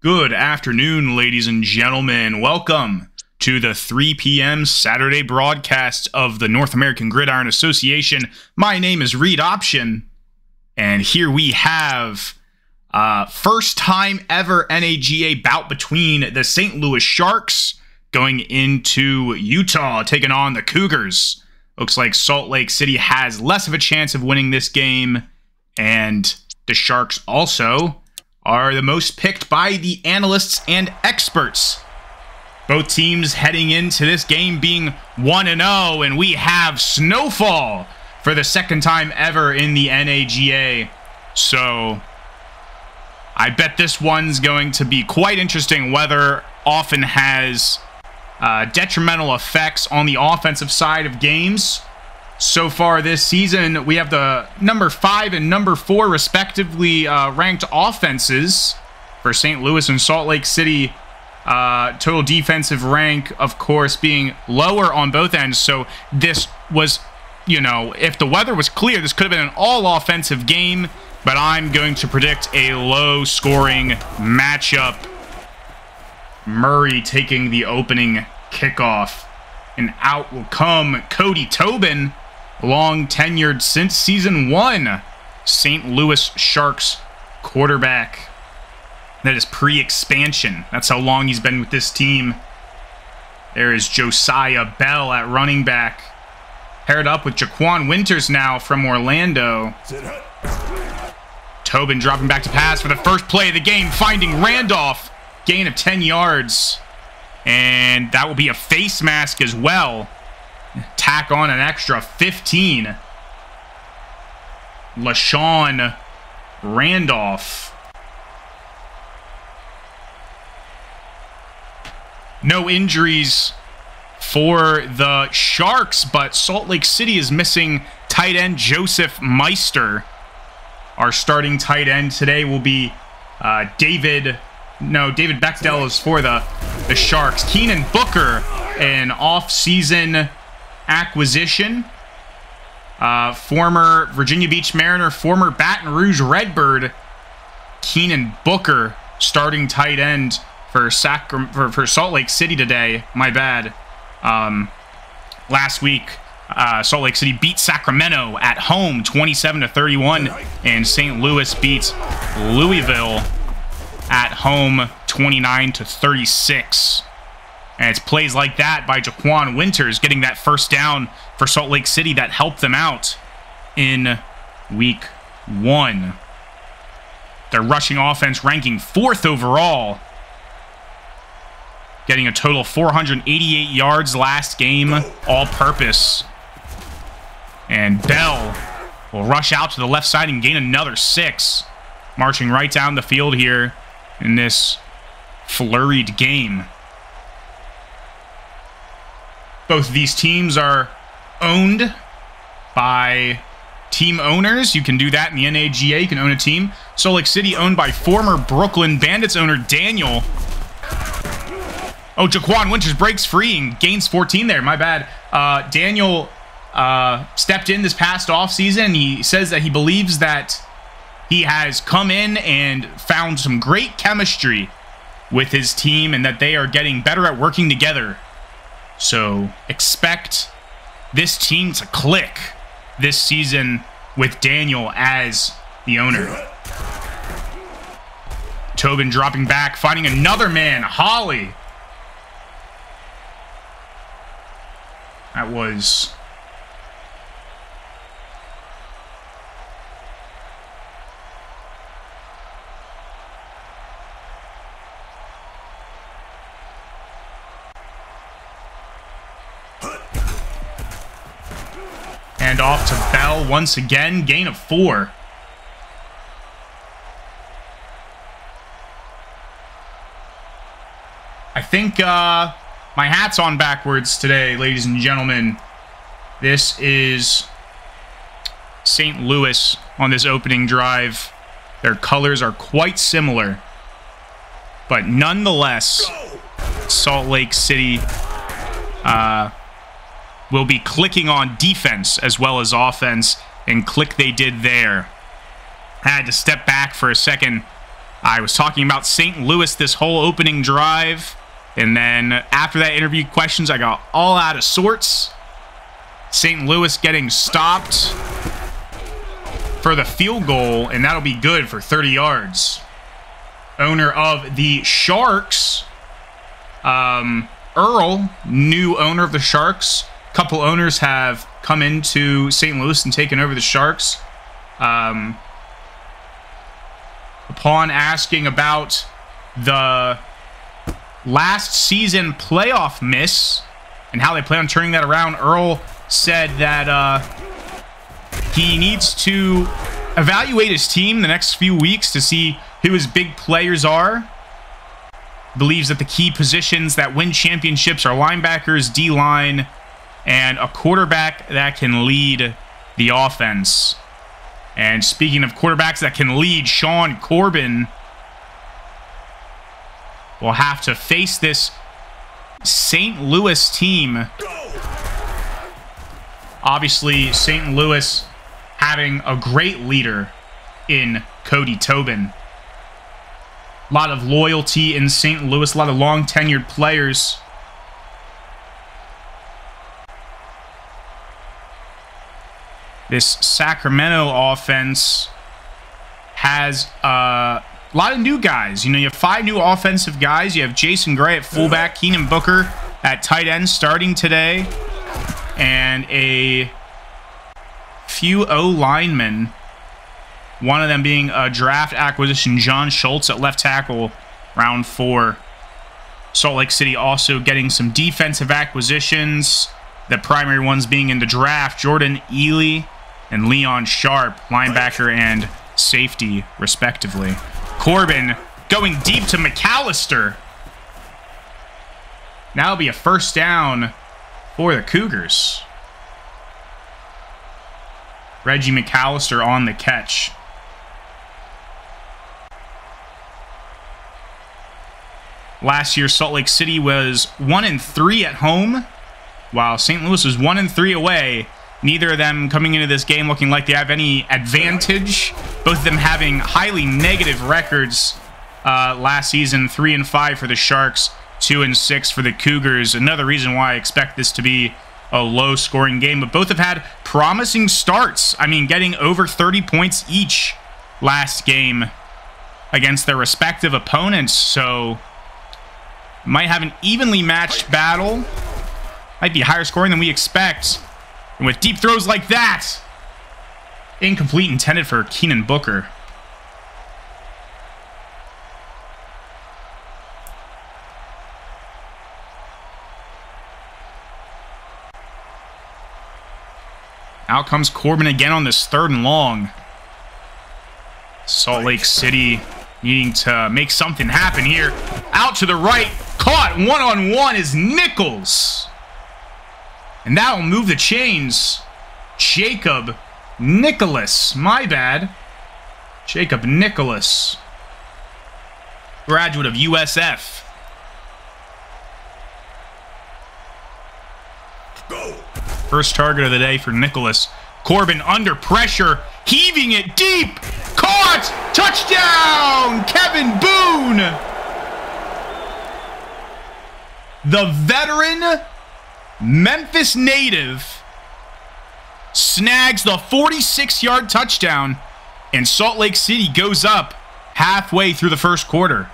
Good afternoon, ladies and gentlemen. Welcome to the 3 p.m. Saturday broadcast of the North American Gridiron Association. My name is Reed Option, and here we have first time ever NAGA bout between the St. Louis Sharks going into Utah, taking on the Cougars. Looks like Salt Lake City has less of a chance of winning this game, and the Sharks also are the most picked by the analysts and experts. Both teams heading into this game being 1-0, and we have snowfall for the second time ever in the NAGA. So I bet this one's going to be quite interesting. Weather often has detrimental effects on the offensive side of games. So far this season, we have the number 5 and number 4 respectively ranked offenses for St. Louis and Salt Lake City. Total defensive rank, of course, being lower on both ends. So this was, if the weather was clear, this could have been an all-offensive game. But I'm going to predict a low-scoring matchup. Murray taking the opening kickoff. And out will come Cody Tobin, long tenured since season 1 St. Louis Sharks quarterback. That is pre-expansion. That's how long he's been with this team. There is Josiah Bell at running back, paired up with Jaquan Winters now from Orlando. Tobin dropping back to pass for the first play of the game, finding Randolph. Gain of 10 yards. And that will be a face mask as well. Tack on an extra 15. LaShawn Randolph. No injuries for the Sharks, but Salt Lake City is missing tight end Joseph Meister. Our starting tight end today will be David Bechdel is for the Sharks. Keenan Booker, an off-season acquisition. Former Virginia Beach Mariner, former Baton Rouge Redbird. Keenan Booker, starting tight end for Salt Lake City today. My bad. Last week, Salt Lake City beat Sacramento at home 27-31, and St. Louis beats Louisville at home 29-36. And it's plays like that by Jaquan Winters getting that first down for Salt Lake City that helped them out in week 1. Their rushing offense ranking 4th overall, getting a total of 488 yards last game, all-purpose. And Bell will rush out to the left side and gain another 6, marching right down the field here in this flurried game. Both of these teams are owned by team owners. You can do that in the NAGA. You can own a team. Salt Lake City owned by former Brooklyn Bandits owner Daniel. Oh, Jaquan Winters breaks free and gains 14 there. My bad. Daniel stepped in this past offseason. He says that he believes that he has come in and found some great chemistry with his team and that they are getting better at working together. So expect this team to click this season with Daniel as the owner. Tobin dropping back, finding another man, Holly. That was and off to Bell once again, gain of 4. I think my hat's on backwards today, ladies and gentlemen. This is St. Louis on this opening drive. Their colors are quite similar, but nonetheless, Salt Lake City will be clicking on defense as well as offense, and click they did there. Had to step back for a second I was talking about St. Louis this whole opening drive, and then after that interview questions, I got all out of sorts. St. Louis getting stopped for the field goal, and that'll be good for 30 yards. Owner of the Sharks, Earl, new owner of the Sharks. A couple owners have come into St. Louis and taken over the Sharks. Upon asking about the last season playoff miss and how they plan on turning that around, Earl said that he needs to evaluate his team the next few weeks to see who his big players are. Believes that the key positions that win championships are linebackers, D-line, and a quarterback that can lead the offense. And speaking of quarterbacks that can lead, Sean Corbin will have to face this St. Louis team. Obviously, St. Louis having a great leader in Cody Tobin. A lot of loyalty in St. Louis, a lot of long-tenured players. This Sacramento offense has a lot of new guys. You know, you have 5 new offensive guys. You have Jason Gray at fullback, Keenan Booker at tight end starting today, and a few O-linemen. One of them being a draft acquisition, John Schultz at left tackle, round 4. Salt Lake City also getting some defensive acquisitions. The primary ones being in the draft, Jordan Ely and Leon Sharp, linebacker and safety, respectively. Corbin going deep to McAllister. Now it'll be a first down for the Cougars. Reggie McAllister on the catch. Last year, Salt Lake City was 1-3 at home, while St. Louis was 1-3 away. Neither of them coming into this game looking like they have any advantage. Both of them having highly negative records last season. 3-5 for the Sharks, 2-6 for the Cougars. Another reason why I expect this to be a low-scoring game. But both have had promising starts. I mean, getting over 30 points each last game against their respective opponents. So might have an evenly matched battle. Might be higher scoring than we expect. And with deep throws like that, incomplete, intended for Keenan Booker. Out comes Corbin again on this 3rd and long. Salt Lake City needing to make something happen here. Out to the right. Caught one-on-one is Nichols. And that will move the chains. Jacob Nicholas. My bad. Jacob Nicholas. Graduate of USF. Go. First target of the day for Nicholas. Corbin under pressure. Heaving it deep. Caught. Touchdown. Kevin Boone. The veteran Memphis native snags the 46-yard touchdown, and Salt Lake City goes up halfway through the first quarter.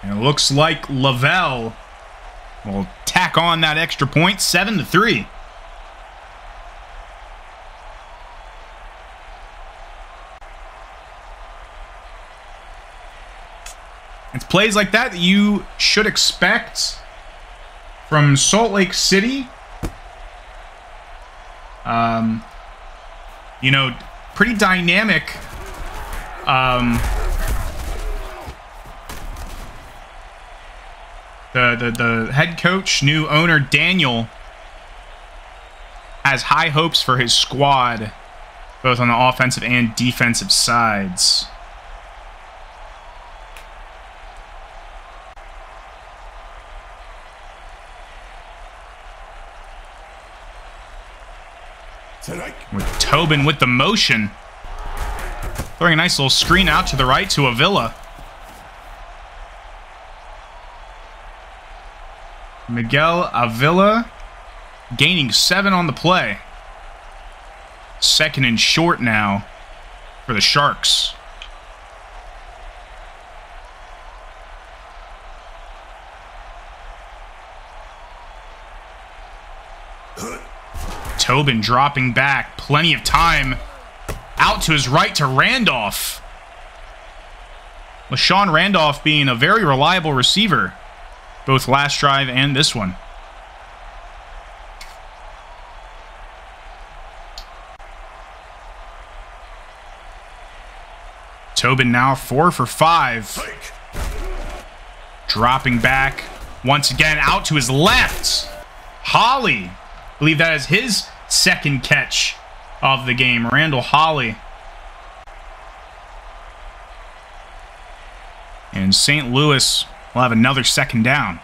And it looks like Lavelle will tack on that extra point, 7-3. It's plays like that that you should expect from Salt Lake City. You know, pretty dynamic. The head coach, new owner Daniel, has high hopes for his squad, both on the offensive and defensive sides. Tonight. With Tobin with the motion. Throwing a nice little screen out to the right to Avila. Miguel Avila gaining 7 on the play. 2nd and short now for the Sharks. Tobin dropping back. Plenty of time. Out to his right to Randolph. LaShawn Randolph being a very reliable receiver. Both last drive and this one. Tobin now 4 for 5. Dropping back. Once again out to his left. Holly. I believe that is his 2nd catch of the game. Randall Holly. And St. Louis will have another 2nd down.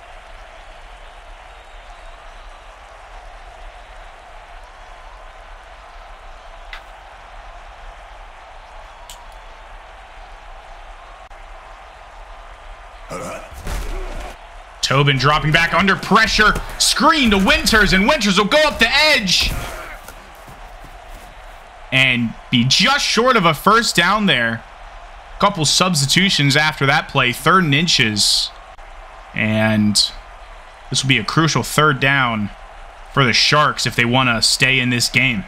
Tobin dropping back under pressure. Screen to Winters, and Winters will go up the edge. And be just short of a 1st down there. Couple substitutions after that play. 3rd and inches. And this will be a crucial 3rd down for the Sharks if they want to stay in this game.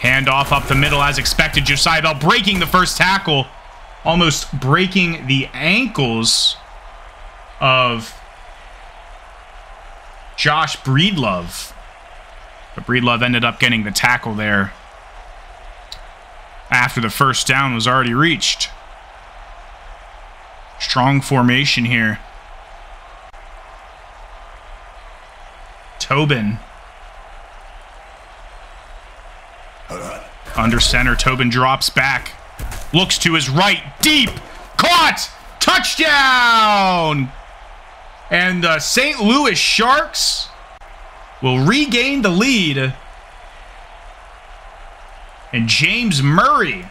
Handoff up the middle as expected. Josiah Bell breaking the 1st tackle. Almost breaking the ankles of Josh Breedlove. But Breedlove ended up getting the tackle there after the 1st down was already reached. Strong formation here. Tobin. Under center, Tobin drops back. Looks to his right, deep, caught, touchdown! And the St. Louis Sharks will regain the lead. And James Murray,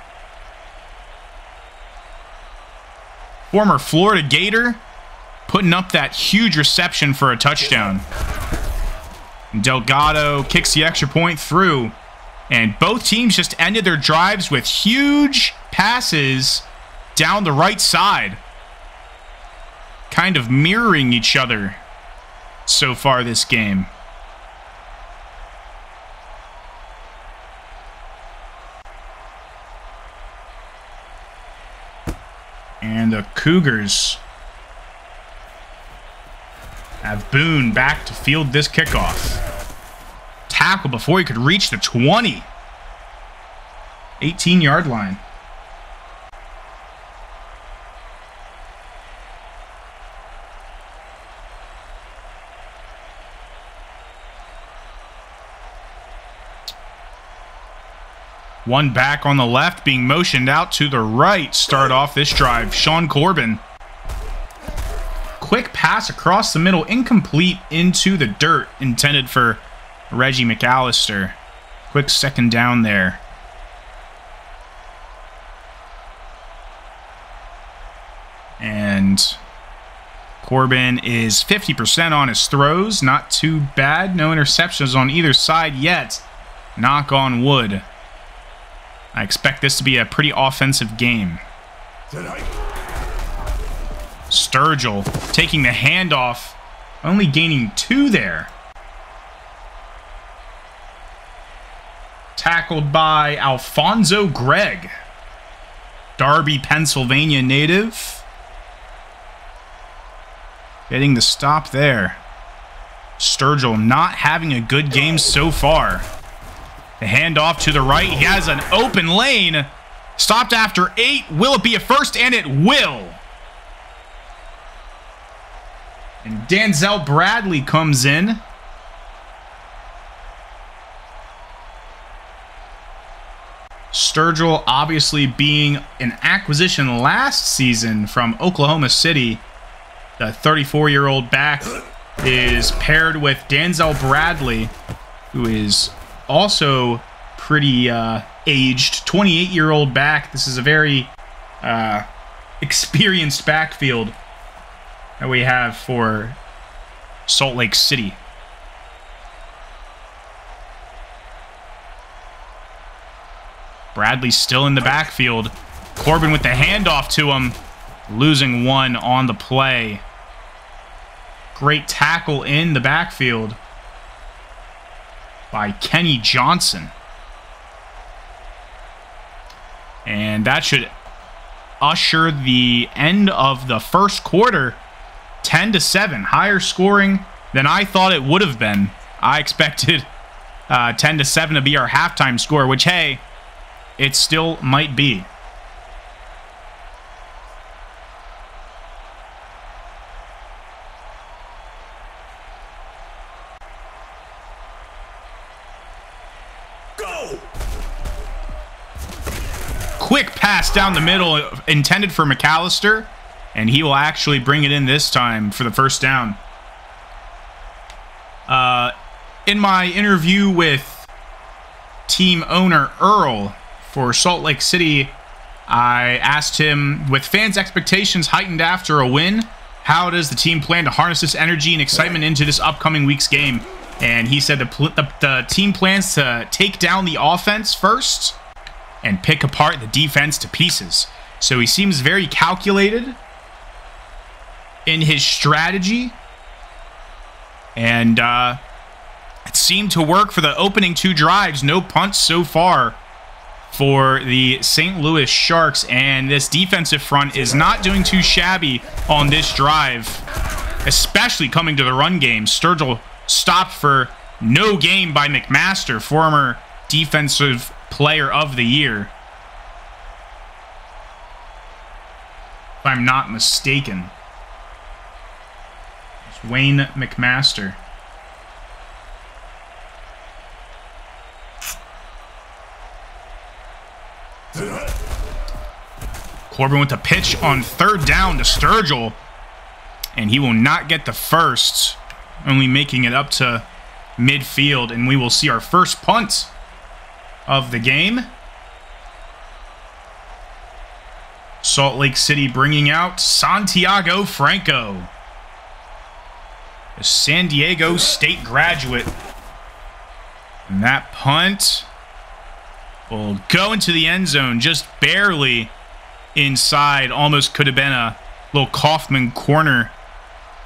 former Florida Gator, putting up that huge reception for a touchdown. And Delgado kicks the extra point through. And both teams just ended their drives with huge passes down the right side. Kind of mirroring each other so far this game. And the Cougars have Boone back to field this kickoff. Tackle before he could reach the 20. 18-yard line. One back on the left being motioned out to the right. Start off this drive. Sean Corbin. Quick pass across the middle. Incomplete into the dirt. Intended for Reggie McAllister. Quick 2nd down there. And Corbin is 50% on his throws. Not too bad. No interceptions on either side yet. Knock on wood. I expect this to be a pretty offensive game. Sturgill taking the handoff. Only gaining 2 there. Tackled by Alfonso Gregg. Darby, Pennsylvania native. Getting the stop there. Sturgill not having a good game so far. The handoff to the right. He has an open lane. Stopped after 8. Will it be a 1st? And it will. And Danzel Bradley comes in. Sturgill obviously being an acquisition last season from Oklahoma City. The 34-year-old back is paired with Denzel Bradley, who is also pretty aged, 28-year-old back. This is a very experienced backfield that we have for Salt Lake City. Bradley's still in the backfield. Corbin with the handoff to him, losing one on the play. Great tackle in the backfield by Kenny Johnson. And that should usher the end of the first quarter. 10-7, higher scoring than I thought it would have been. I expected 10-7 to be our halftime score, which, hey, it still might be. Go! Quick pass down the middle intended for McAllister, and he will actually bring it in this time for the first down. In my interview with team owner Earl for Salt Lake City, I asked him, with fans' expectations heightened after a win, how does the team plan to harness this energy and excitement into this upcoming week's game? And he said the team plans to take down the offense first and pick apart the defense to pieces. So he seems very calculated in his strategy, and it seemed to work for the opening two drives. No punts so far for the St. Louis Sharks, and this defensive front is not doing too shabby on this drive, especially coming to the run game. Sturgill stopped for no gain by McMaster, former defensive player of the year, if I'm not mistaken. It's Wayne McMaster. Corbin with the pitch on third down to Sturgill, and he will not get the first, only making it up to midfield, and we will see our first punt of the game. Salt Lake City bringing out Santiago Franco, a San Diego State graduate. And that punt will go into the end zone, just barely inside. Almost could have been a little Kaufman corner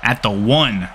at the 1.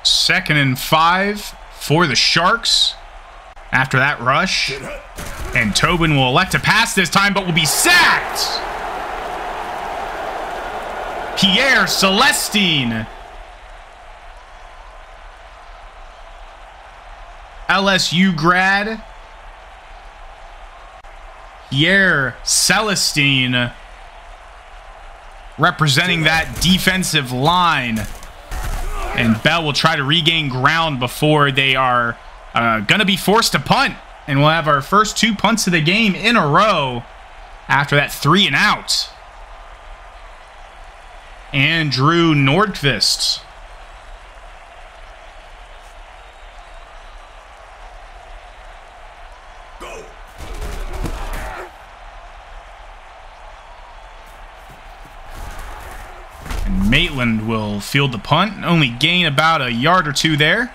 Second and 5 for the Sharks after that rush. And Tobin will elect to pass this time, but will be sacked. Pierre Celestine, LSU grad. Pierre Celestine representing that defensive line. And Bell will try to regain ground before they are going to be forced to punt. And we'll have our first 2 punts of the game in a row after that 3 and out. Andrew Nordqvist. Go! And Maitland will field the punt and only gain about a yard or 2 there.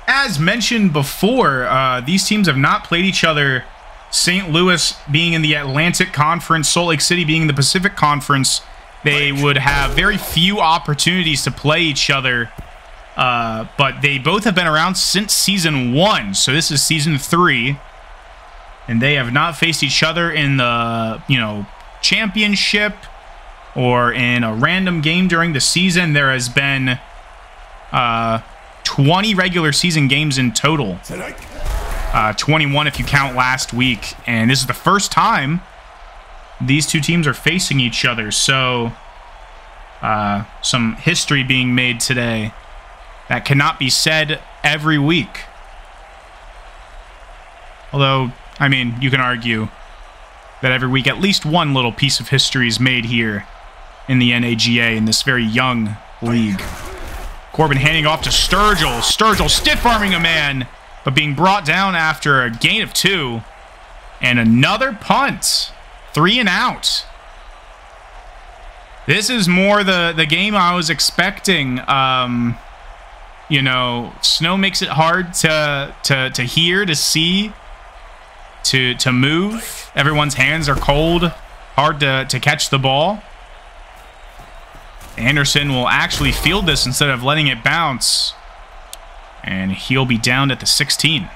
As mentioned before, these teams have not played each other. St. Louis being in the Atlantic Conference, Salt Lake City being in the Pacific Conference, they would have very few opportunities to play each other But they both have been around since Season 1. So this is Season 3. And they have not faced each other in the, championship or in a random game during the season. There has been 20 regular season games in total. 21 if you count last week. And this is the first time these two teams are facing each other. So some history being made today that cannot be said every week. Although, I mean, you can argue that every week at least one little piece of history is made here in the NAGA in this very young league. Corbin handing off to Sturgill. Sturgill stiff-arming a man, but being brought down after a gain of 2. And another punt. 3 and out. This is more the game I was expecting. Snow makes it hard to hear, to see, to move. Everyone's hands are cold. Hard to catch the ball. Anderson will actually field this instead of letting it bounce. And he'll be down at the 16.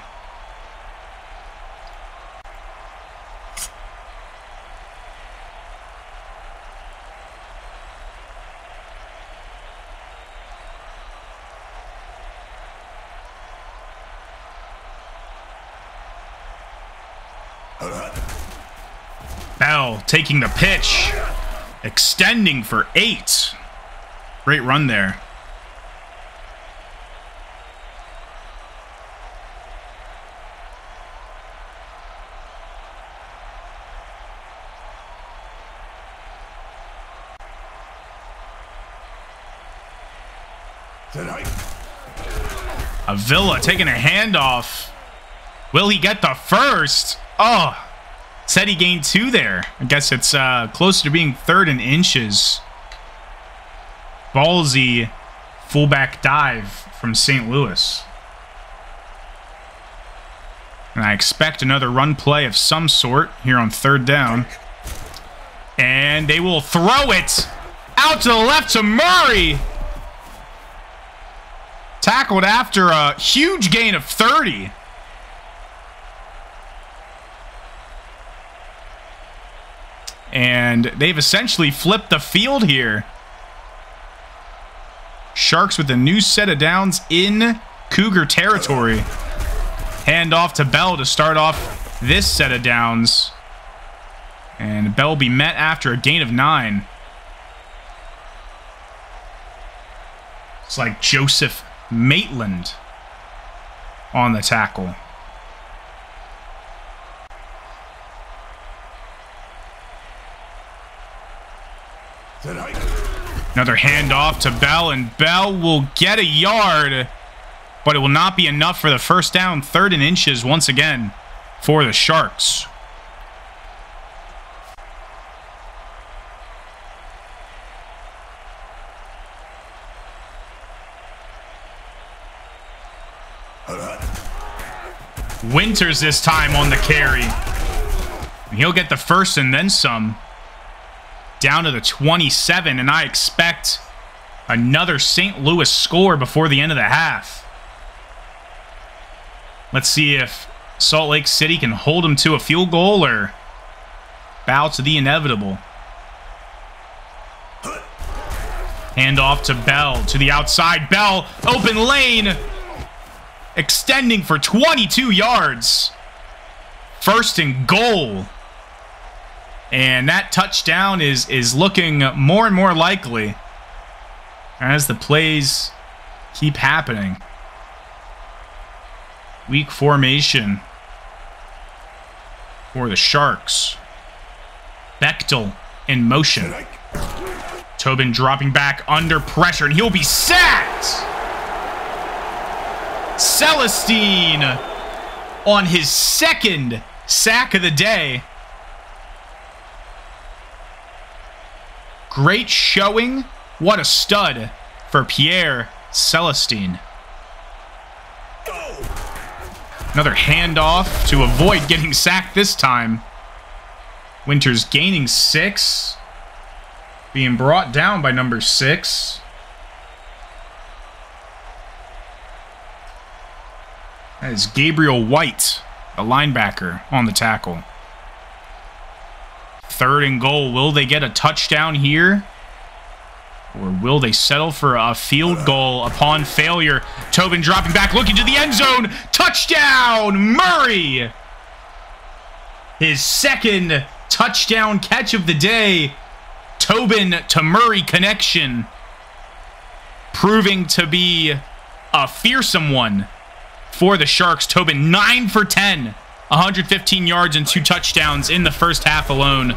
Bell taking the pitch. Extending for 8. Great run there. Avila taking a handoff. Will he get the first? Oh, said he gained 2 there. I guess it's closer to being 3rd and inches. Ballsy fullback dive from St. Louis. And I expect another run play of some sort here on 3rd down. And they will throw it out to the left to Murray. Tackled after a huge gain of 30. And they've essentially flipped the field here. Sharks with a new set of downs in Cougar territory. Hand off to Bell to start off this set of downs. And Bell will be met after a gain of 9. It's like Joseph Maitland on the tackle. Another handoff to Bell, and Bell will get a yard, but it will not be enough for the first down. 3rd and inches once again for the Sharks. Winters this time on the carry. And he'll get the first and then some. Down to the 27, and I expect another St. Louis score before the end of the half. Let's see if Salt Lake City can hold them to a field goal or bow to the inevitable. Hand off to Bell to the outside. Bell, open lane. Extending for 22 yards. 1st and goal. And that touchdown is looking more and more likely as the plays keep happening. Weak formation for the Sharks. Bechtel in motion. Tobin dropping back under pressure, and he'll be sacked! Celestine on his 2nd sack of the day. Great showing. What a stud for Pierre Celestine. Another handoff to avoid getting sacked this time. Winters gaining 6. Being brought down by number 6. That is Gabriel White, a linebacker, on the tackle. 3rd and goal. Will they get a touchdown here? Or will they settle for a field goal upon failure? Tobin dropping back, looking to the end zone. Touchdown, Murray! His 2nd touchdown catch of the day. Tobin to Murray connection. Proving to be a fearsome one for the Sharks. Tobin 9 for 10. 115 yards and 2 touchdowns in the first half alone.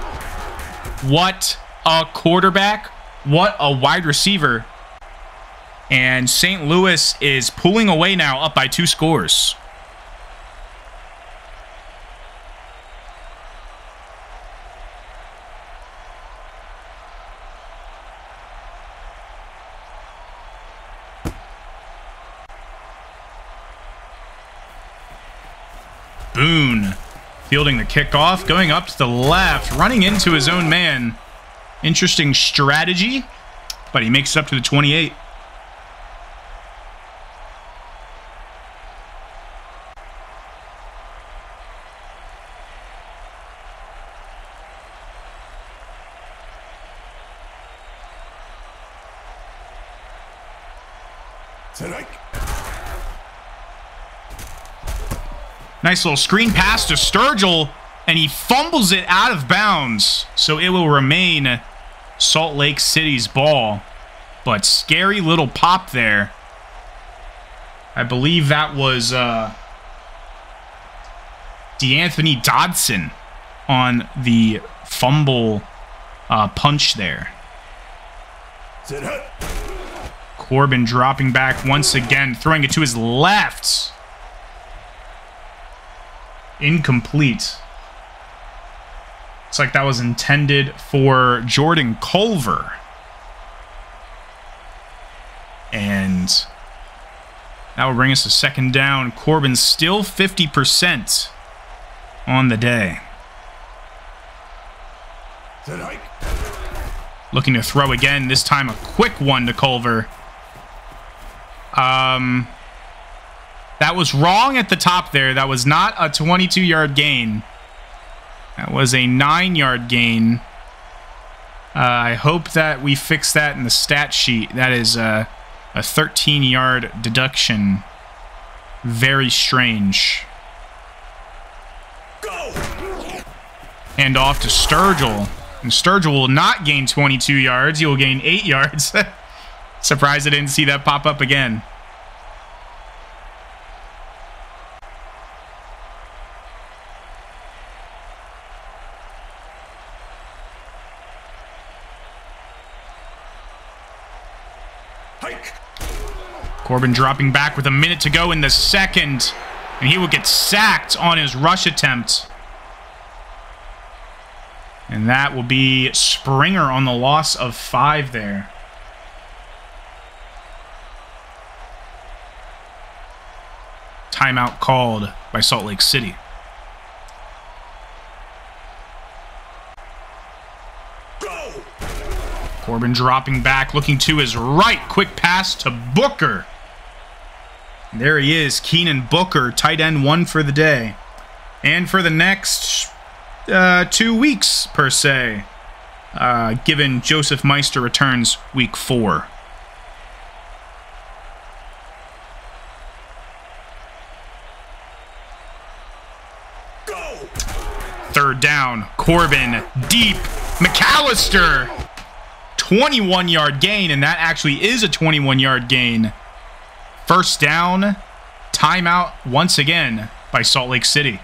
What a quarterback. What a wide receiver. And St. Louis is pulling away now, up by 2 scores. Boone fielding the kickoff, going up to the left, running into his own man. Interesting strategy, but he makes it up to the 28. Nice little screen pass to Sturgill, and he fumbles it out of bounds. So it will remain Salt Lake City's ball. But scary little pop there. I believe that was DeAnthony Dodson on the fumble punch there. Corbin dropping back once again, throwing it to his left. Incomplete. Looks like that was intended for Jordan Culver. And that will bring us to 2nd down. Corbin still 50% on the day. Looking to throw again, this time a quick one to Culver. That was wrong at the top there. That was not a 22-yard gain. That was a 9-yard gain. I hope that we fix that in the stat sheet. That is a 13-yard deduction. Very strange. Hand off to Sturgill. And Sturgill will not gain 22 yards. He will gain 8 yards. Surprised I didn't see that pop up again. Corbin dropping back with a minute to go in the 2nd. And he will get sacked on his rush attempt. And that will be Springer on the loss of 5 there. Timeout called by Salt Lake City. Corbin dropping back, looking to his right. Quick pass to Booker. There he is, Keenan Booker, tight end 1 for the day. And for the next 2 weeks, per se, given Joseph Meister returns week 4. Go. 3rd down, Corbin, deep, McAllister. 21-yard gain, and that actually is a 21-yard gain. 1st down, timeout once again by Salt Lake City.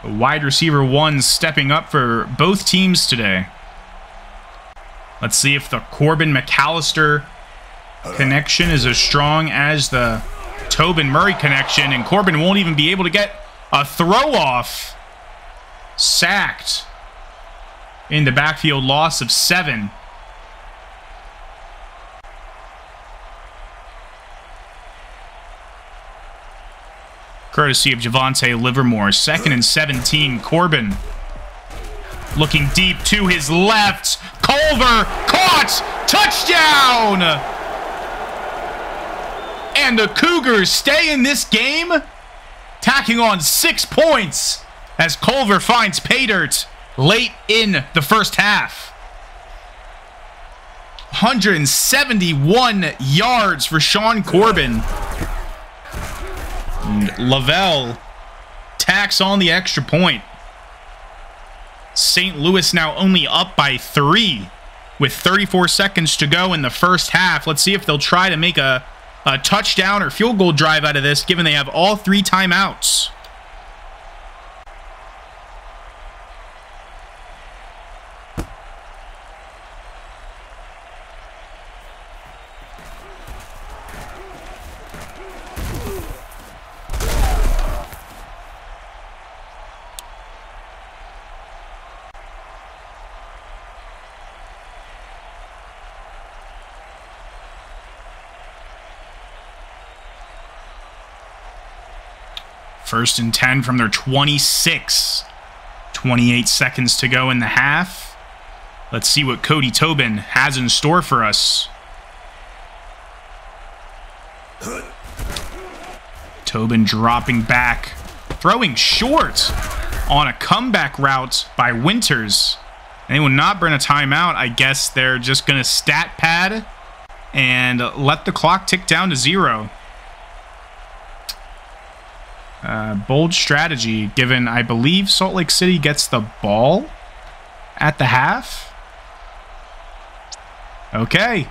Wide receiver 1 stepping up for both teams today. Let's see if the Corbin-McAllister connection is as strong as the Tobin-Murray connection, and Corbin won't even be able to get a throw-off. Sacked in the backfield, loss of 7. Courtesy of Javonte Livermore. 2nd and 17. Corbin looking deep to his left. Culver caught. Touchdown! And the Cougars stay in this game, tacking on 6 points as Culver finds pay dirt late in the first half. 171 yards for Sean Corbin. And Lavelle tacks on the extra point. St. Louis now only up by 3 with 34 seconds to go in the first half. Let's see if they'll try to make a touchdown or field goal drive out of this, given they have all 3 timeouts. First and 10 from their 26. 28 seconds to go in the half. Let's see what Cody Tobin has in store for us. Tobin dropping back, throwing short on a comeback route by Winters. And they will not burn a timeout. I guess they're just going to stat pad and let the clock tick down to 0. Bold strategy, given I believe Salt Lake City gets the ball at the half. Okay.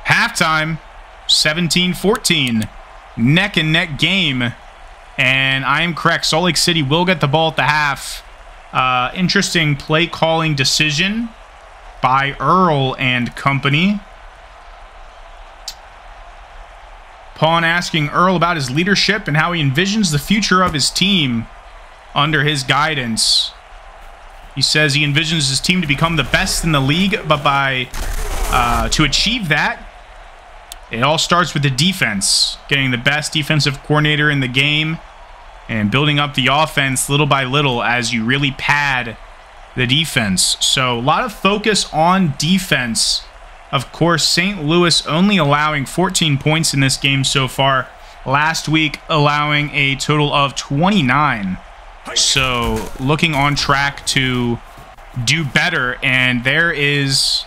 Halftime, 17-14. Neck and neck game. And I am correct. Salt Lake City will get the ball at the half. Interesting play calling decision by Earl and company. Upon asking Earl about his leadership and how he envisions the future of his team under his guidance, he says he envisions his team to become the best in the league, but to achieve that, it all starts with the defense, getting the best defensive coordinator in the game and building up the offense little by little as you really pad the defense. So a lot of focus on defense. Of course, St. Louis only allowing 14 points in this game so far. Last week, allowing a total of 29. So, looking on track to do better. And there is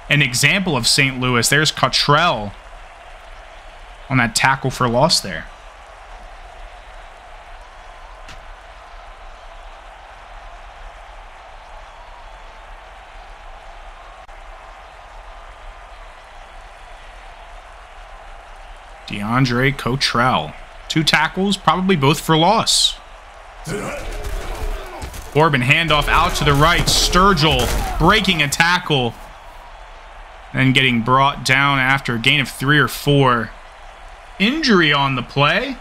an example of St. Louis. There's Cottrell on that tackle for loss there. DeAndre Cottrell. 2 tackles, probably both for loss. Corbin handoff out to the right. Sturgill breaking a tackle. Then getting brought down after a gain of 3 or 4. Injury on the play.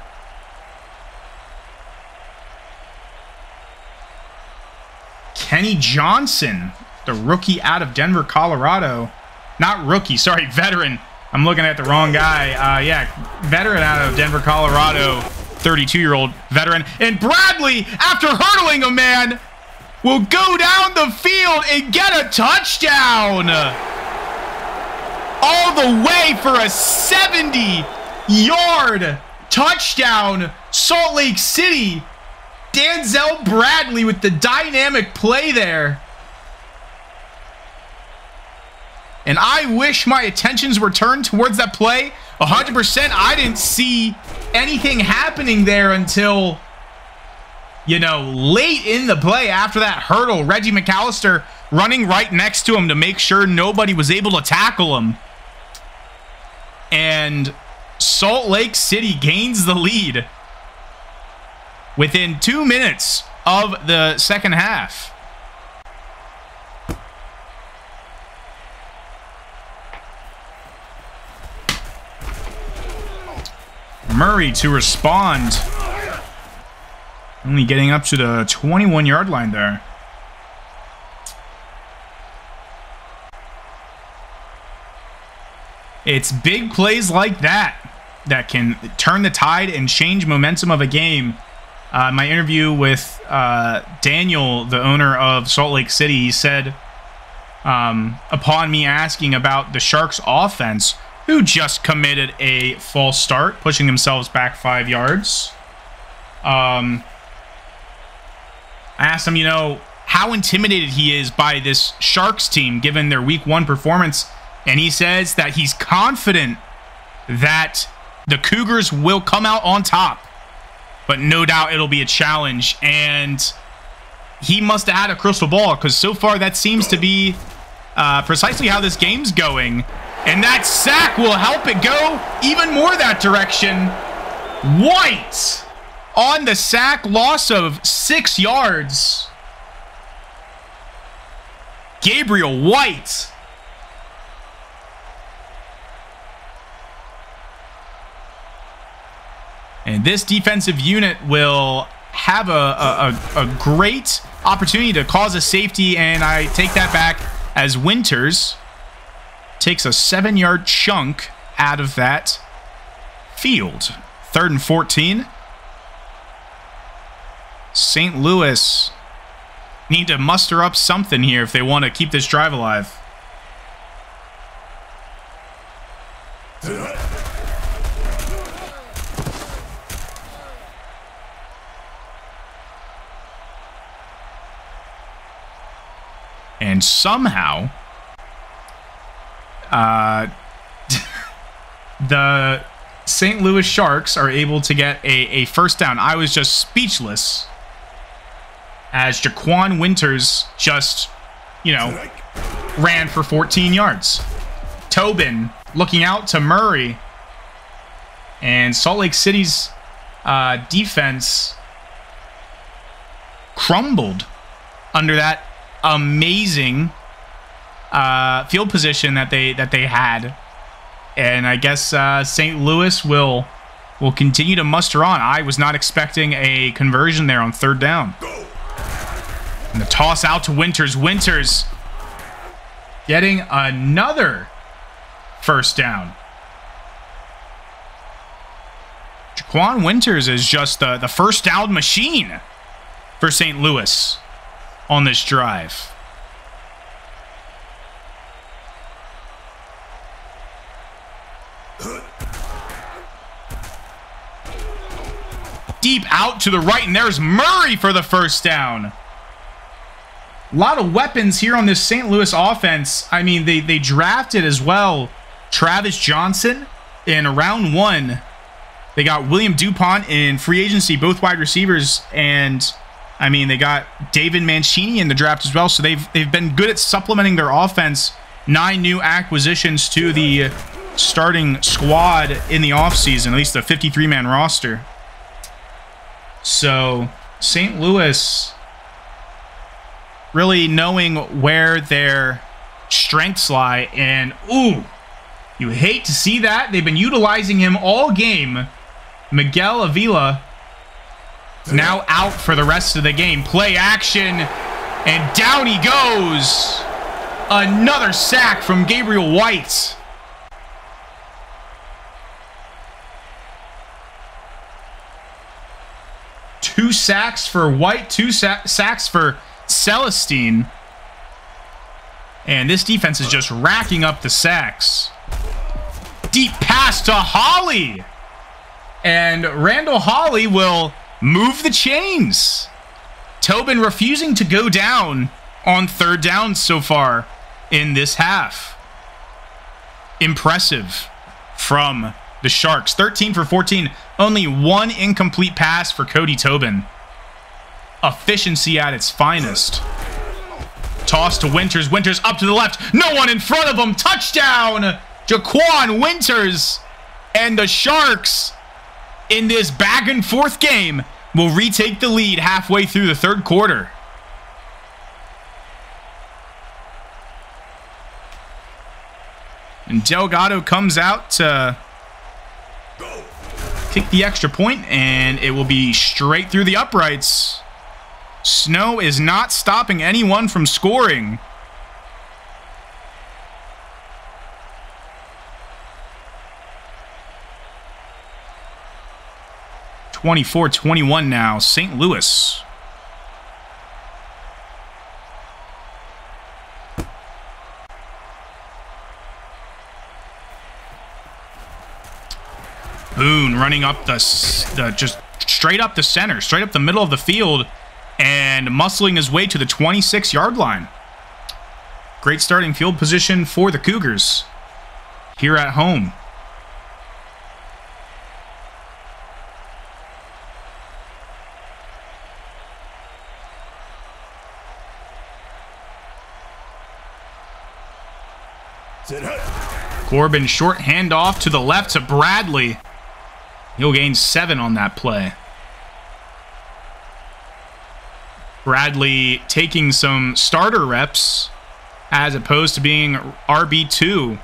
Kenny Johnson, the rookie out of Denver, Colorado. Not rookie, sorry, veteran. I'm looking at the wrong guy. Yeah, veteran out of Denver, Colorado, 32-year-old veteran. And Bradley, after hurdling a man, will go down the field and get a touchdown. All the way for a 70-yard touchdown. Salt Lake City. Denzel Bradley with the dynamic play there. And I wish my attentions were turned towards that play 100%. I didn't see anything happening there until, you know, late in the play after that hurdle. Reggie McAllister running right next to him to make sure nobody was able to tackle him. And Salt Lake City gains the lead within 2 minutes of the second half. Murray to respond. Only getting up to the 21-yard line there. It's big plays like that that can turn the tide and change momentum of a game. My interview with Daniel, the owner of Salt Lake City, he said upon me asking about the Sharks offense, who just committed a false start, pushing themselves back 5 yards. I asked him, how intimidated he is by this Sharks team given their Week 1 performance, and he says that he's confident that the Cougars will come out on top, but no doubt it'll be a challenge, and he must have had a crystal ball, because so far that seems to be precisely how this game's going, and that sack will help it go even more that direction. White on the sack, loss of 6 yards. Gabriel White. And this defensive unit will have a great opportunity to cause a safety, and I take that back as Winters takes a 7-yard chunk out of that field. 3rd and 14. St. Louis need to muster up something here if they want to keep this drive alive. And somehow, the St. Louis Sharks are able to get a first down. I was just speechless as Jaquan Winters just, ran for 14 yards. Tobin looking out to Murray. And Salt Lake City's defense crumbled under that amazing field position that they had, and I guess St. Louis will continue to muster on. I was not expecting a conversion there on 3rd down. And the toss out to Winters. Winters getting another first down. Jaquan Winters is just the first down machine for St. Louis on this drive. Deep out to the right, and there's Murray for the first down. A lot of weapons here on this St. Louis offense. I mean, they drafted as well Travis Johnson in round 1. They got William DuPont in free agency, both wide receivers, and I mean, they got David Mancini in the draft as well, so they've been good at supplementing their offense. 9 new acquisitions to the starting squad in the offseason, at least the 53-man roster. So St. Louis really knowing where their strengths lie, and ooh, you hate to see that. They've been utilizing him all game. Miguel Avila now out for the rest of the game. Play action, and down he goes. Another sack from Gabriel White. Two sacks for White, two sacks for Celestine. And this defense is just racking up the sacks. Deep pass to Holly. And Randall Holly will move the chains. Tobin refusing to go down on 3rd down so far in this half. Impressive from the Sharks. 13 for 14. Only 1 incomplete pass for Cody Tobin. Efficiency at its finest. Toss to Winters. Winters up to the left. No one in front of him. Touchdown! Jaquan Winters. And the Sharks, in this back and forth game, will retake the lead halfway through the 3rd quarter. And Delgado comes out to kick the extra point, and it will be straight through the uprights. Snow is not stopping anyone from scoring. (24-21) now, St. Louis. Boone running up just straight up the center, straight up the middle of the field, and muscling his way to the 26-yard line. Great starting field position for the Cougars here at home. Corbin short handoff to the left to Bradley. He'll gain 7 on that play. Bradley taking some starter reps as opposed to being RB2,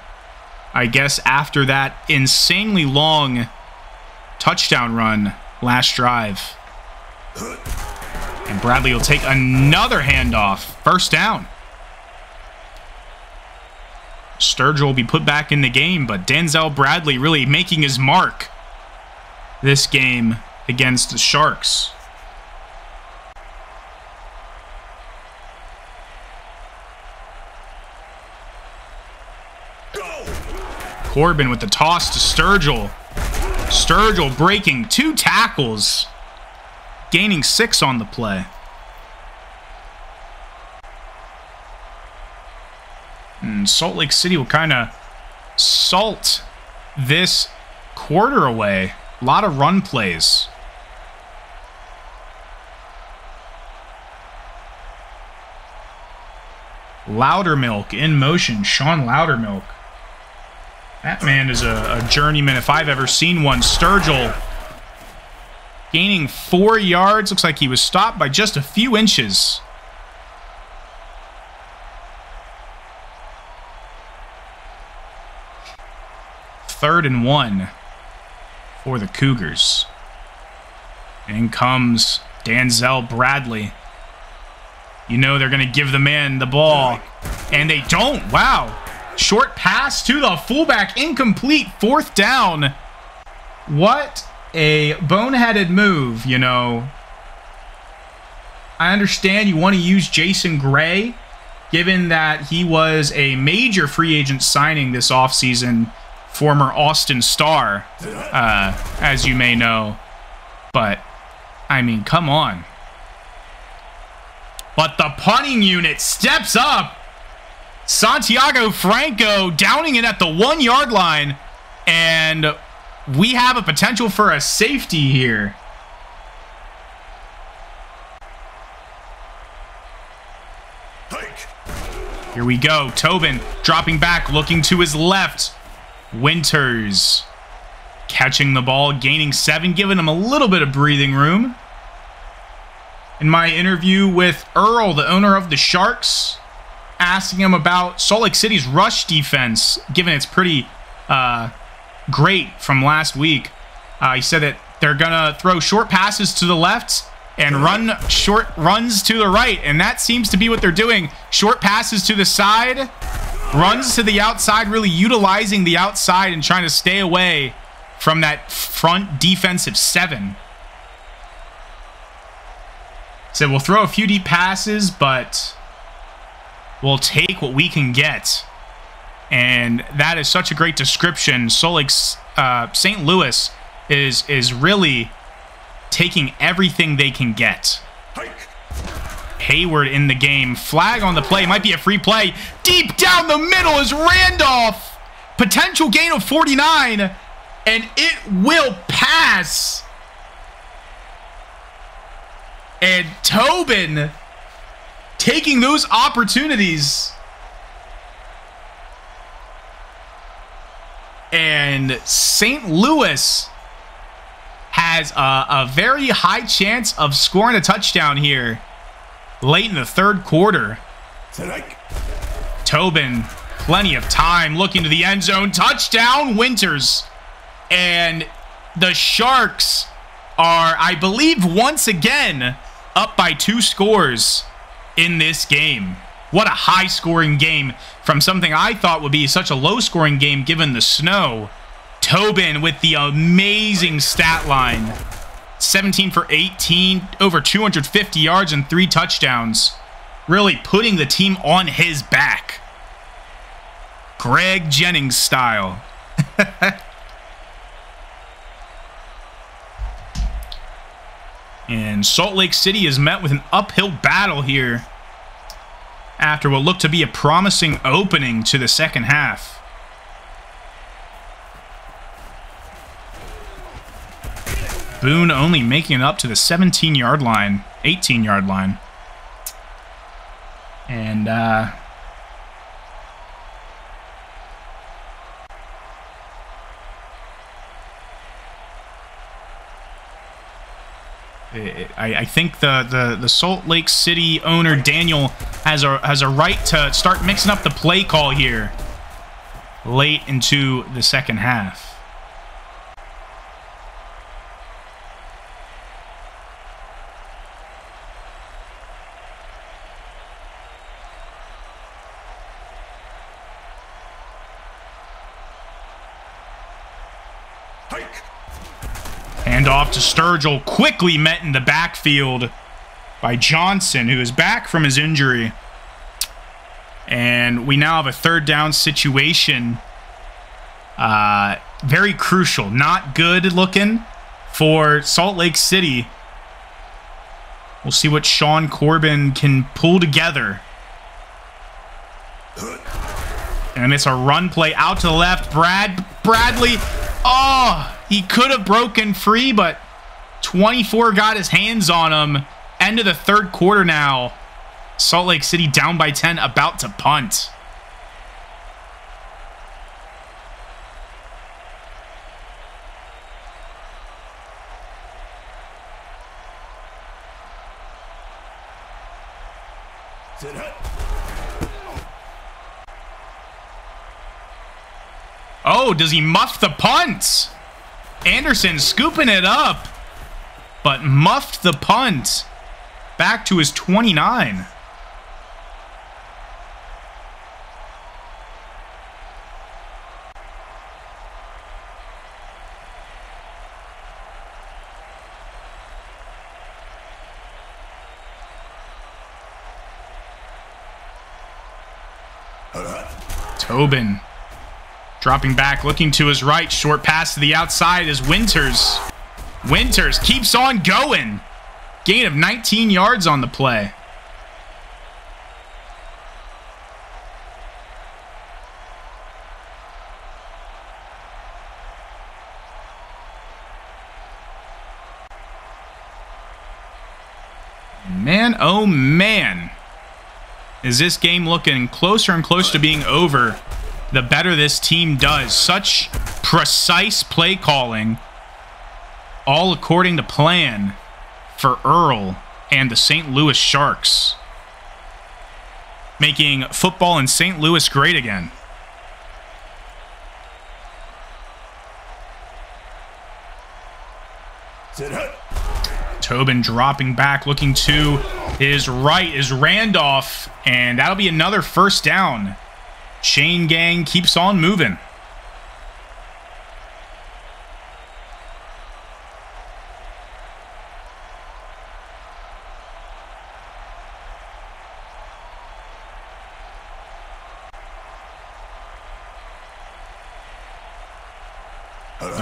I guess, after that insanely long touchdown run last drive. And Bradley will take another handoff. First down. Sturgill will be put back in the game, but Denzel Bradley really making his mark this game against the Sharks. Corbin with the toss to Sturgill. Sturgill breaking 2 tackles, gaining 6 on the play. And Salt Lake City will kind of salt this quarter away. A lot of run plays. Loudermilk in motion. Sean Loudermilk. That man is a journeyman if I've ever seen one. Sturgill gaining 4 yards. Looks like he was stopped by just a few inches. Third and 1 for the Cougars. In comes Denzel Bradley. You know they're going to give the man the ball. And they don't. Wow. Short pass to the fullback. Incomplete. 4th down. What a boneheaded move, you know. I understand you want to use Jason Gray, given that he was a major free agent signing this offseason. Former Austin Star, as you may know. But, I mean, come on. But the punting unit steps up. Santiago Franco downing it at the 1-yard line. And we have a potential for a safety here. Here we go. Tobin dropping back, looking to his left. Winters catching the ball, gaining 7, giving him a little bit of breathing room. In my interview with Earl, the owner of the Sharks, asking him about Salt Lake City's rush defense, given it's pretty great from last week. He said that they're going to throw short passes to the left and run short runs to the right, and that seems to be what they're doing. Short passes to the side, runs to the outside, really utilizing the outside and trying to stay away from that front defensive 7. So we'll throw a few deep passes, but we'll take what we can get. And that is such a great description. Salt Lake, St. Louis is really taking everything they can get. Hayward in the game. Flag on the play. Might be a free play. Deep down the middle is Randolph. Potential gain of 49. And it will pass. And Tobin taking those opportunities. And St. Louis has a very high chance of scoring a touchdown here late in the 3rd quarter. Tobin, plenty of time, looking to the end zone. Touchdown, Winters. And the Sharks are, I believe, once again up by 2 scores in this game. What a high-scoring game from something I thought would be such a low-scoring game given the snow. Tobin with the amazing stat line. 17 for 18, over 250 yards and 3 touchdowns. Really putting the team on his back. Greg Jennings style. And Salt Lake City is met with an uphill battle here after what looked to be a promising opening to the second half. Boone only making it up to the 17-yard line, 18-yard line. And, I think the Salt Lake City owner, Daniel, has a right to start mixing up the play call here late into the second half. Hand off to Sturgill, quickly met in the backfield by Johnson, who is back from his injury. And we now have a third down situation. Very crucial. Not good looking for Salt Lake City. We'll see what Sean Corbin can pull together. And it's a run play out to the left. Bradley. Oh! He could have broken free, but 24 got his hands on him. End of the third quarter now. Salt Lake City down by 10, about to punt. Oh, does he muff the punt? Anderson scooping it up, but muffed the punt back to his 29. Tobin dropping back, looking to his right. Short pass to the outside is Winters. Winters keeps on going. Gain of 19 yards on the play. Man, oh man. Is this game looking closer and closer to being over? The better this team does. Such precise play calling, all according to plan for Earl and the St. Louis Sharks, making football in St. Louis great again. Tobin dropping back, looking to his right is Randolph, and that'll be another first down. Chain gang keeps on moving.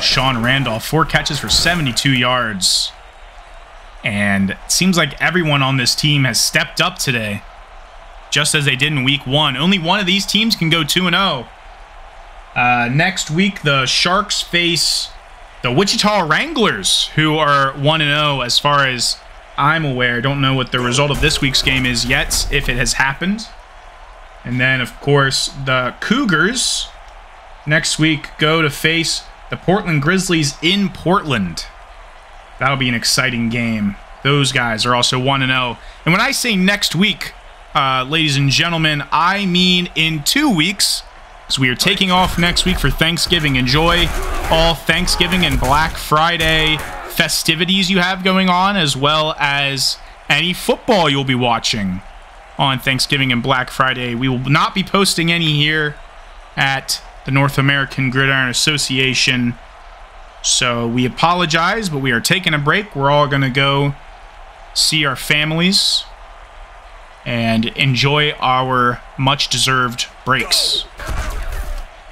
Sean Randolph, 4 catches for 72 yards. And it seems like everyone on this team has stepped up today, just as they did in week 1. Only one of these teams can go 2-0. Next week, the Sharks face the Wichita Wranglers, who are 1-0 as far as I'm aware. Don't know what the result of this week's game is yet, if it has happened. And then, of course, the Cougars next week go to face the Portland Grizzlies in Portland. That'll be an exciting game. Those guys are also 1-0. And when I say next week, ladies and gentlemen, I mean in 2 weeks, because we are taking off next week for Thanksgiving. Enjoy all Thanksgiving and Black Friday festivities you have going on, as well as any football you'll be watching on Thanksgiving and Black Friday. We will not be posting any here at the North American Gridiron Association, so we apologize, but we are taking a break. We're all going to go see our families and enjoy our much-deserved breaks.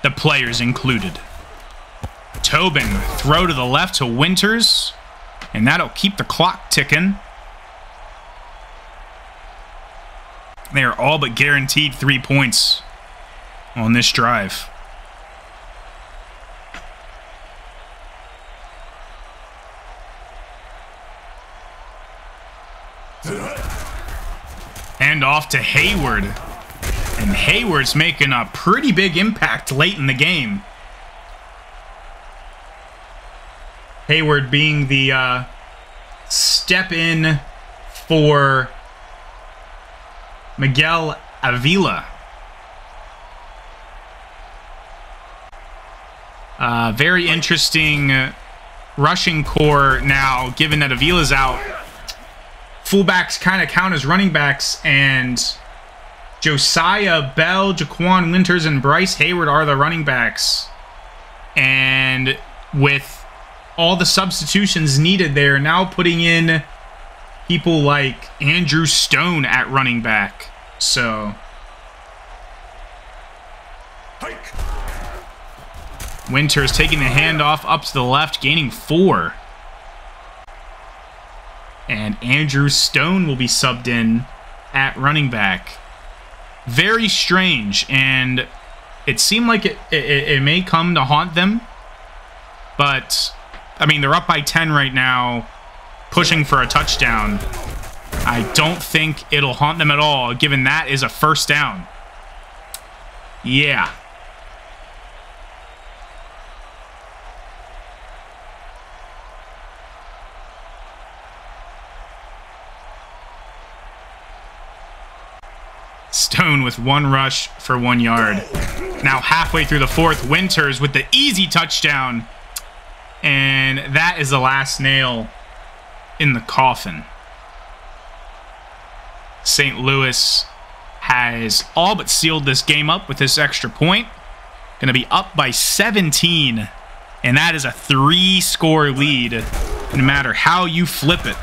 The players included. Tobin, throw to the left to Winters. And that'll keep the clock ticking. They are all but guaranteed 3 points on this drive. And off to Hayward. And Hayward's making a pretty big impact late in the game. Hayward being the step in for Miguel Avila. Very interesting rushing core now, given that Avila's out. Fullbacks kind of count as running backs, and Josiah Bell, Jaquan Winters, and Bryce Hayward are the running backs. And with all the substitutions needed, they're now putting in people like Andrew Stone at running back. So Winters taking the handoff up to the left, gaining 4. And Andrew Stone will be subbed in at running back. Very strange, and it seemed like it may come to haunt them. But, I mean, they're up by 10 right now, pushing for a touchdown. I don't think it'll haunt them at all, given that is a first down. Yeah. Stone with 1 rush for 1 yard. Now halfway through the 4th, Winters with the easy touchdown. And that is the last nail in the coffin. St. Louis has all but sealed this game up with this extra point. Going to be up by 17. And that is a 3-score lead, no matter how you flip it.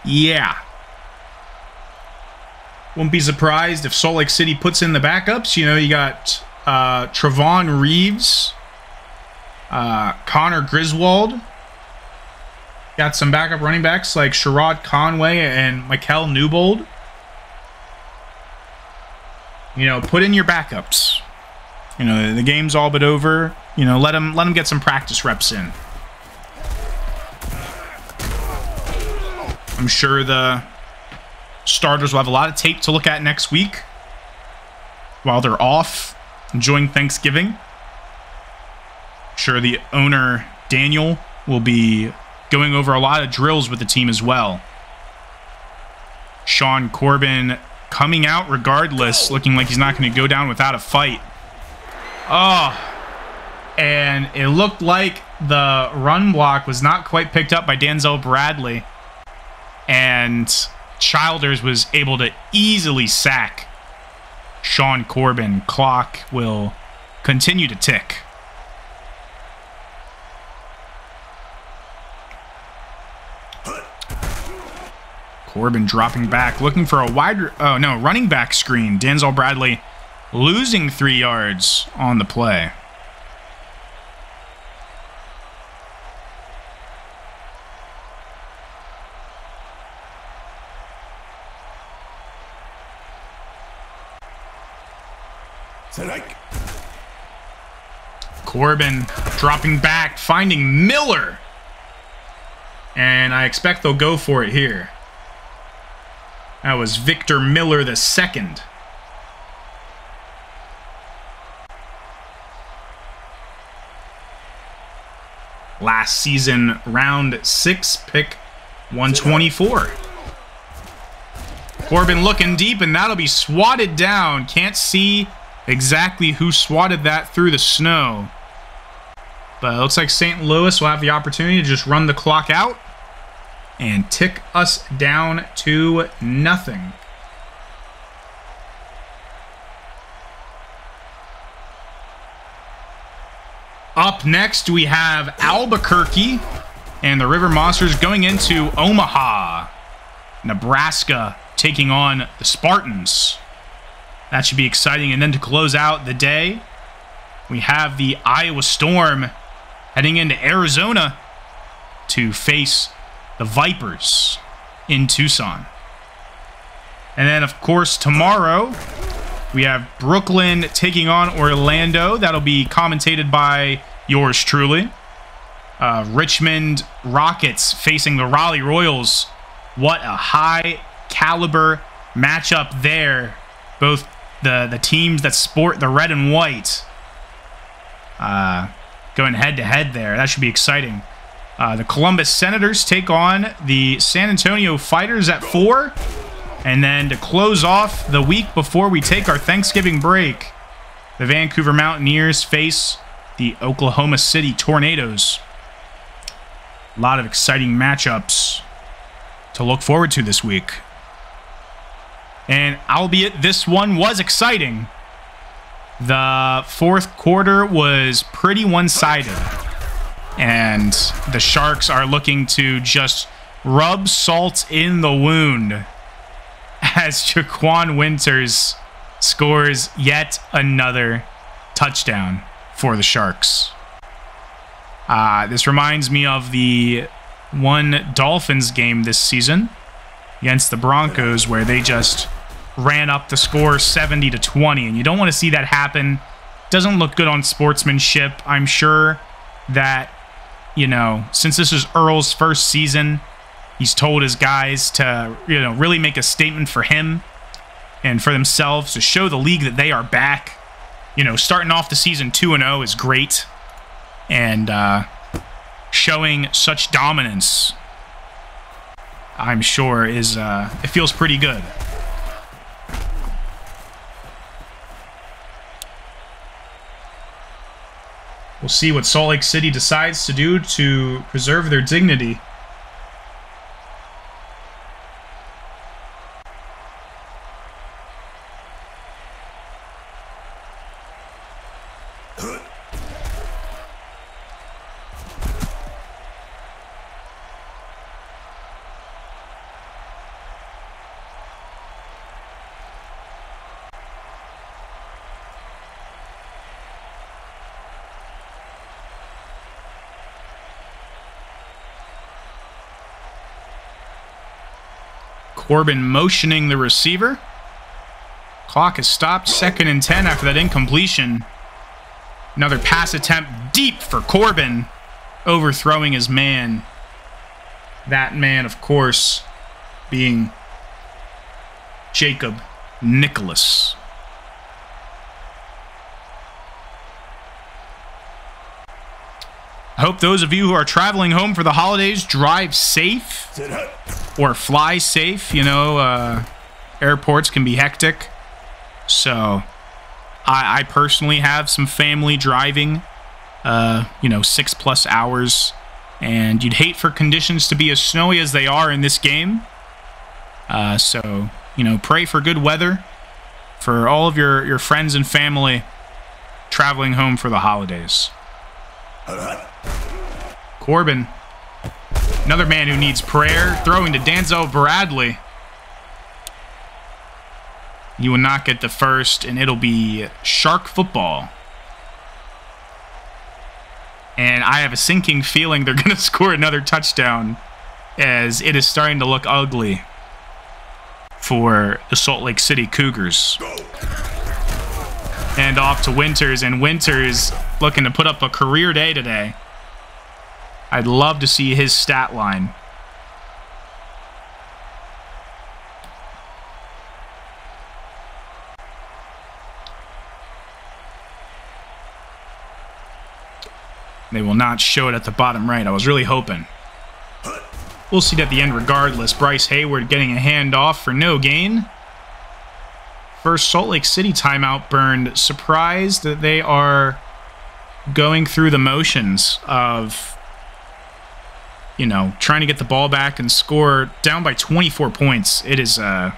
Yeah. Won't be surprised if Salt Lake City puts in the backups. You know, you got Trevon Reeves, Connor Griswold. Got some backup running backs like Sherrod Conway and Mikel Newbold. You know, put in your backups. You know, the game's all but over. You know, let them get some practice reps in. I'm sure the starters will have a lot of tape to look at next week while they're off, enjoying Thanksgiving. I'm sure the owner, Daniel, will be going over a lot of drills with the team as well. Sean Corbin coming out regardless, looking like he's not going to go down without a fight. Oh, and it looked like the run block was not quite picked up by Denzel Bradley, and Childers was able to easily sack Sean Corbin. Clock will continue to tick. Corbin dropping back, looking for a running back screen. Denzel Bradley losing 3 yards on the play. Corbin dropping back, finding Miller. And I expect they'll go for it here. That was Victor Miller II. Last season, round 6, pick 124. Corbin looking deep, and that'll be swatted down. Can't see exactly who swatted that through the snow. But it looks like St. Louis will have the opportunity to just run the clock out and tick us down to nothing. Up next, we have Albuquerque and the River Monsters going into Omaha, Nebraska, taking on the Spartans. That should be exciting. And then to close out the day, we have the Iowa Storm heading into Arizona to face the Vipers in Tucson. And then, of course, tomorrow we have Brooklyn taking on Orlando. That'll be commentated by yours truly. Richmond Rockets facing the Raleigh Royals. What a high caliber matchup there. Both the teams that sport the red and white going head-to-head there. That should be exciting. The Columbus Senators take on the San Antonio Fighters at 4. And then to close off the week before we take our Thanksgiving break, the Vancouver Mountaineers face the Oklahoma City Tornadoes. A lot of exciting matchups to look forward to this week. And albeit this one was exciting, the fourth quarter was pretty one-sided. And the Sharks are looking to just rub salt in the wound as Jaquan Winters scores yet another touchdown for the Sharks. This reminds me of the one Dolphins game this season against the Broncos where they just ran up the score 70-20, and you don't want to see that happen. Doesn't look good on sportsmanship. I'm sure that, you know, since this is Earl's first season, he's told his guys to, you know, really make a statement for him and for themselves to show the league that they are back. You know, starting off the season 2-0 is great, and showing such dominance, I'm sure, is it feels pretty good. We'll see what Salt Lake City decides to do to preserve their dignity. Corbin motioning the receiver. Clock is stopped. 2nd and 10 after that incompletion. Another pass attempt deep for Corbin, overthrowing his man. That man, of course, being Jacob Nicholas. I hope those of you who are traveling home for the holidays drive safe or fly safe. You know, airports can be hectic. So I personally have some family driving, you know, 6+ hours. And you'd hate for conditions to be as snowy as they are in this game. So, you know, pray for good weather for all of your friends and family traveling home for the holidays. Corbin, another man who needs prayer, throwing to Denzel Bradley. He will not get the first, and it'll be Shark football. And I have a sinking feeling they're going to score another touchdown, as it is starting to look ugly for the Salt Lake City Cougars. And off to Winters, and Winters looking to put up a career day today. I'd love to see his stat line. They will not show it at the bottom right. I was really hoping. We'll see it at the end regardless. Bryce Hayward getting a handoff for no gain. First Salt Lake City timeout burned. Surprised that they are going through the motions of, you know, trying to get the ball back and score. Down by 24 points. It is, you know,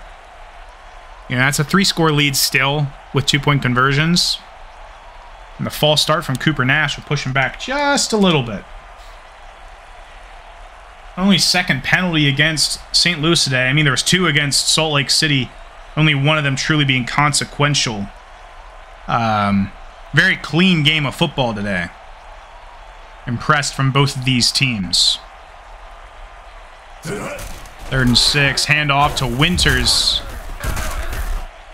that's a 3-score lead still with 2-point conversions. And the false start from Cooper Nash will push him back just a little bit. Only 2nd penalty against St. Louis today. I mean, there was 2 against Salt Lake City. Only one of them truly being consequential. Very clean game of football today. Impressed from both of these teams. 3rd and 6. Hand off to Winters.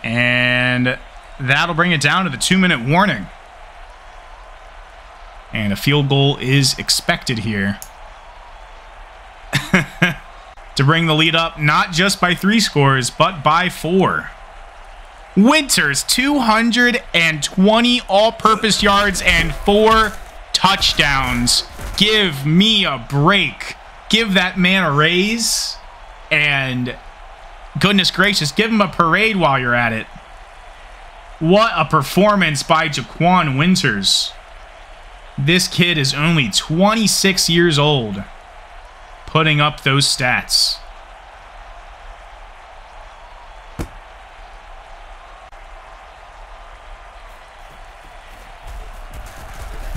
And that'll bring it down to the 2-minute warning. And a field goal is expected here. To bring the lead up, not just by 3 scores, but by 4. Winters, 220 all-purpose yards and 4 touchdowns. Give me a break. Give that man a raise. And goodness gracious, give him a parade while you're at it. What a performance by Jaquan Winters. This kid is only 26 years old, putting up those stats.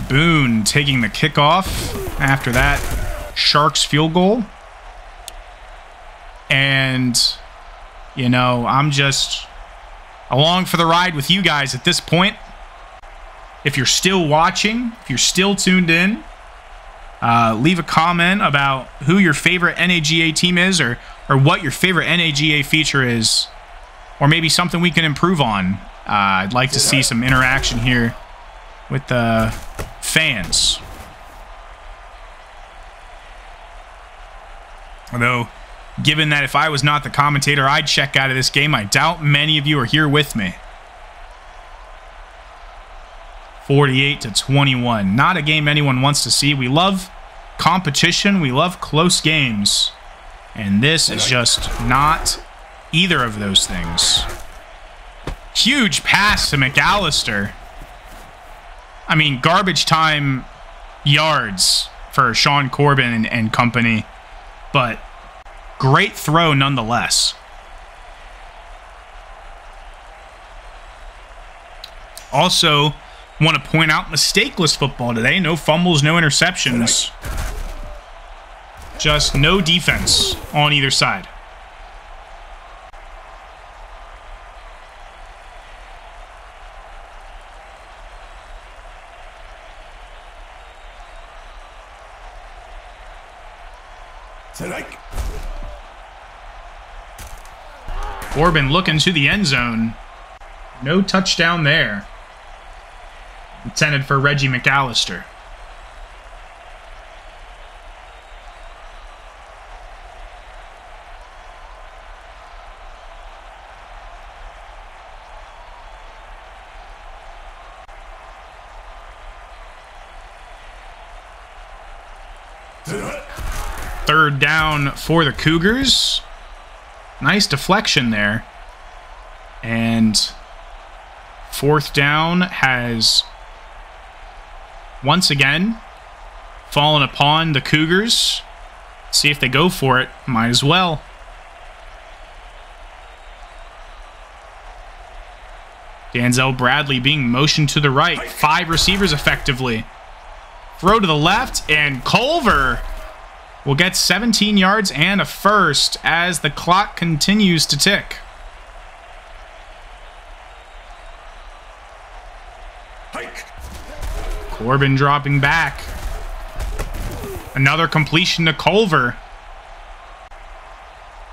Boone taking the kickoff after that Sharks field goal. And, you know, I'm just along for the ride with you guys at this point. If you're still watching, if you're still tuned in, leave a comment about who your favorite NAGA team is, or what your favorite NAGA feature is, or maybe something we can improve on. I'd like to see some interaction here with the fans. Although, given that if I was not the commentator, I'd check out of this game, I doubt many of you are here with me. 48-21. Not a game anyone wants to see. We love competition. We love close games. And this is just not either of those things. Huge pass to McAllister. I mean, garbage time yards for Sean Corbin and company. But great throw nonetheless. Also, want to point out mistakeless football today. No fumbles, no interceptions. Just no defense on either side. Corbin looking to the end zone. No touchdown there. Intended for Reggie McAllister. Third down for the Cougars. Nice deflection there. And 4th down has once again fallen upon the Cougars. See if they go for it. Might as well. Danzel Bradley being motioned to the right. 5 receivers effectively. Throw to the left, and Culver will get 17 yards and a first as the clock continues to tick. Corbin dropping back. Another completion to Culver.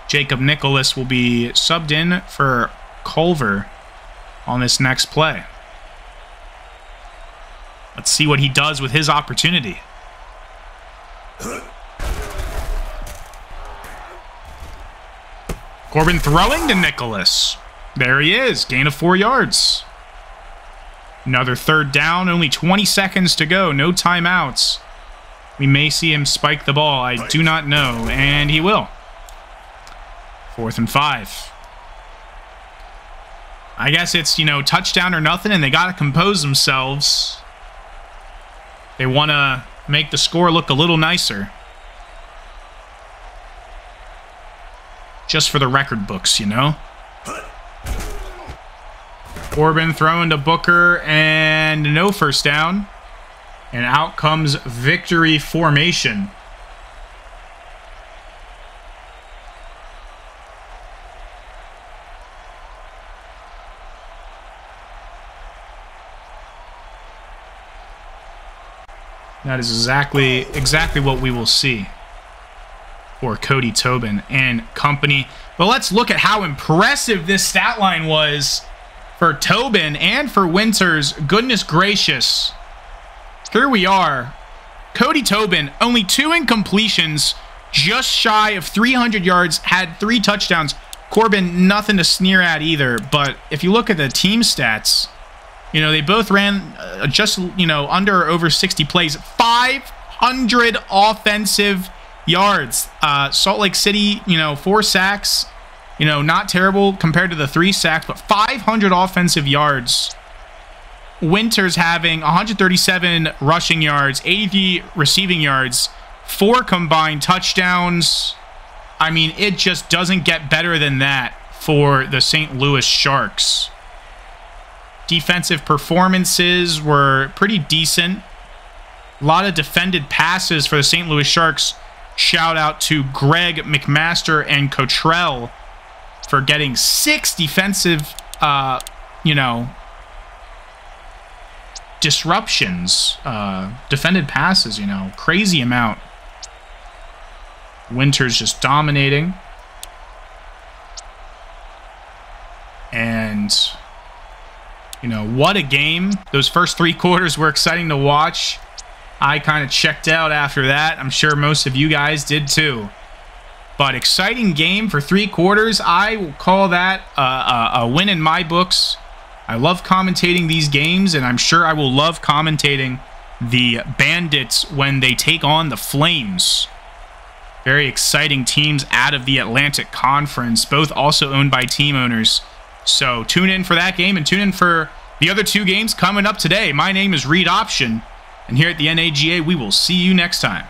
Jacob Nicholas will be subbed in for Culver on this next play. Let's see what he does with his opportunity. Corbin throwing to Nicholas. There he is. Gain of 4 yards. Another 3rd down. Only 20 seconds to go. No timeouts. We may see him spike the ball. I do not know. And he will. 4th and 5. I guess it's, you know, touchdown or nothing, and they got to compose themselves. They want to make the score look a little nicer. Just for the record books, you know? Corbin throwing to Booker, and no first down. And out comes victory formation. That is exactly what we will see. for Cody Tobin and company. But let's look at how impressive this stat line was for Tobin and for Winters. Goodness gracious. Here we are. Cody Tobin, only 2 incompletions, just shy of 300 yards, had 3 touchdowns. Corbin, nothing to sneer at either. But if you look at the team stats, you know, they both ran just, you know, under or over 60 plays. 500 offensive yards. Salt Lake City, you know, 4 sacks. You know, not terrible compared to the 3 sacks, but 500 offensive yards. Winters having 137 rushing yards, 80 receiving yards, 4 combined touchdowns. I mean, it just doesn't get better than that for the St. Louis Sharks. Defensive performances were pretty decent. A lot of defended passes for the St. Louis Sharks. Shout out to Greg McMaster and Cottrell for getting 6 defensive, you know, disruptions, defended passes, you know, crazy amount. Winters just dominating. And, you know, what a game. Those first 3 quarters were exciting to watch. I kind of checked out after that. I'm sure most of you guys did too. But exciting game for 3 quarters. I will call that a win in my books. I love commentating these games, and I'm sure I will love commentating the Bandits when they take on the Flames. Very exciting teams out of the Atlantic Conference, both also owned by team owners. So tune in for that game and tune in for the other 2 games coming up today. My name is Reed Option, and here at the NAGA, we will see you next time.